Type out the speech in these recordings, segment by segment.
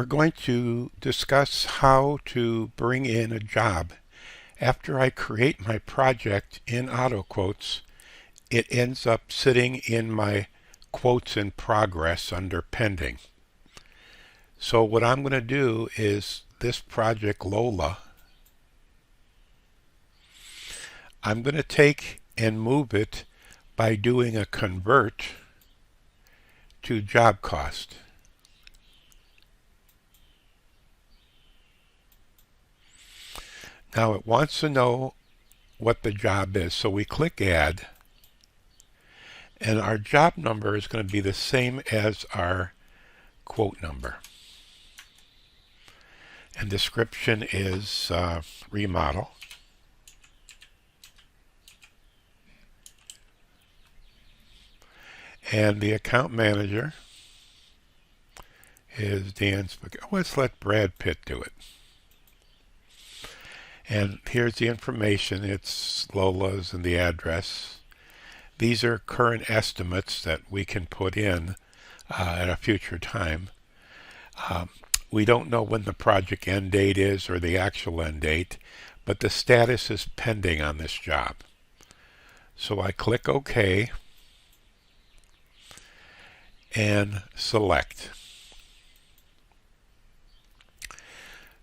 We're going to discuss how to bring in a job. After I create my project in AutoQuotes, it ends up sitting in my quotes in progress under pending. So what I'm going to do is this project Lola, I'm going to take and move it by doing a convert to job cost. Now it wants to know what the job is, so we click Add, and our job number is going to be the same as our quote number. And description is remodel. And the account manager is Dan Spaghetti. Let's let Brad Pitt do it. And here's the information. It's Lola's and the address. These are current estimates that we can put in at a future time. We don't know when the project end date is or the actual end date, but the status is pending on this job. So I click OK and select.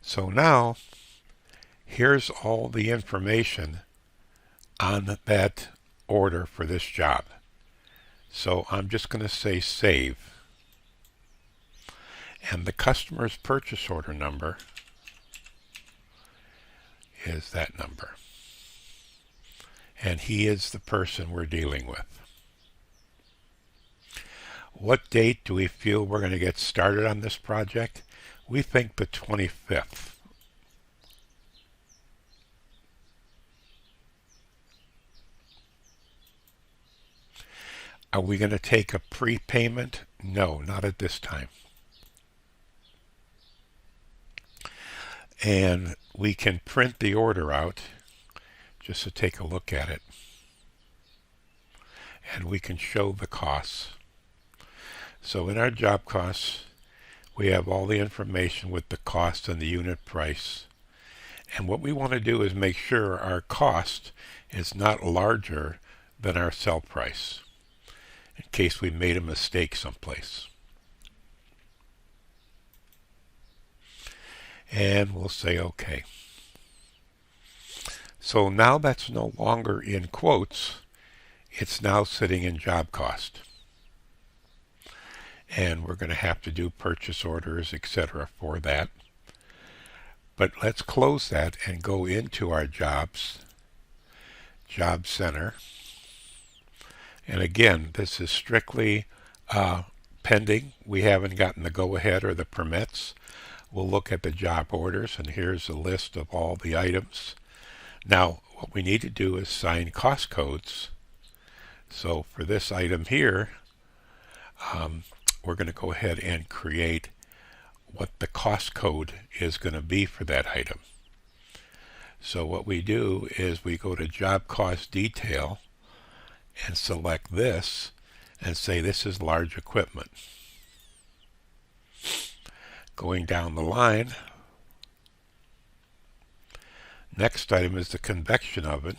So now here's all the information on that order for this job. So I'm just going to say save. And the customer's purchase order number is that number. And he is the person we're dealing with. What date do we feel we're going to get started on this project? We think the 25th. Are we going to take a prepayment? No, not at this time. And we can print the order out just to take a look at it. And we can show the costs. So in our job costs, we have all the information with the cost and the unit price. And what we want to do is make sure our cost is not larger than our sell price, in case we made a mistake someplace. And we'll say OK. So now that's no longer in quotes, it's now sitting in job cost. And we're going to have to do purchase orders, etc. for that. But let's close that and go into our jobs, Job Center. And again, this is strictly pending. We haven't gotten the go-ahead or the permits. We'll look at the job orders, and here's a list of all the items. Now, what we need to do is sign cost codes. So for this item here, we're going to go ahead and create what the cost code is going to be for that item. So what we do is we go to Job Cost Detail and select this and say this is large equipment. Going down the line, next item is the convection oven,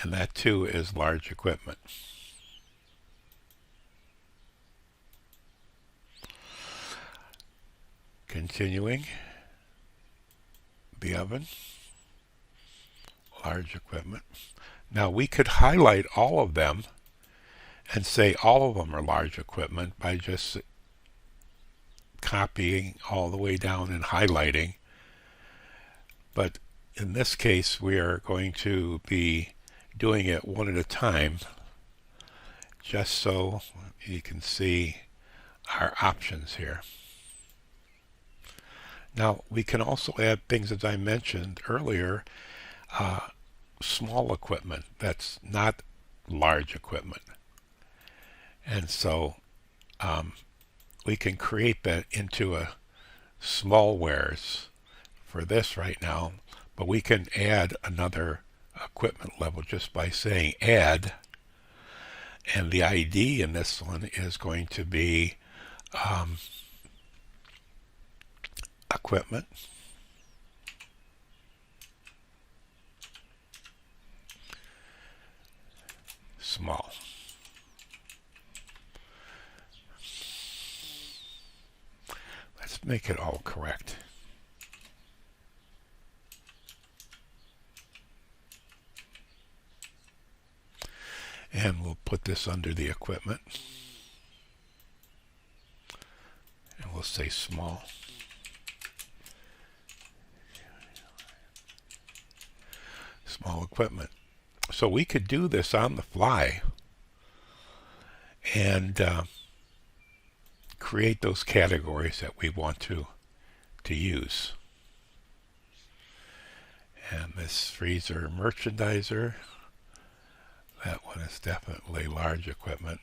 and that too is large equipment. Continuing, the oven, large equipment. Now we could highlight all of them and say all of them are large equipment by just copying all the way down and highlighting. But in this case, we are going to be doing it one at a time, just so you can see our options here. Now we can also add things, as I mentioned earlier, small equipment that's not large equipment. And so we can create that into a small wares for this right now, but we can add another equipment level just by saying add, and the ID in this one is going to be equipment, small. Let's make it all correct. And we'll put this under the equipment. And we'll say small. Small equipment. So we could do this on the fly and create those categories that we want to use. And this freezer merchandiser, that one is definitely large equipment.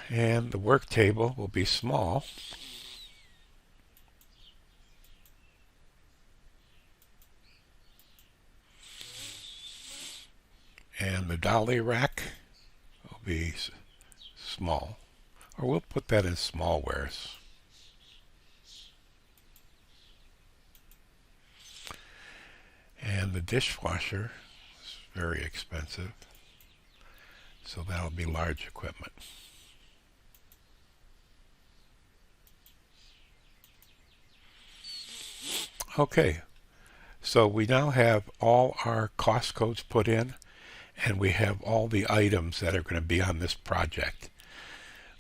And the work table will be small. And the dolly rack will be small. Or we'll put that in small wares. And the dishwasher is very expensive, so that'll be large equipment. Okay, so we now have all our cost codes put in, and we have all the items that are going to be on this project.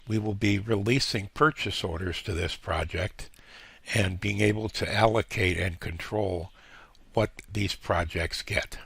We will be releasing purchase orders to this project and being able to allocate and control what these projects get.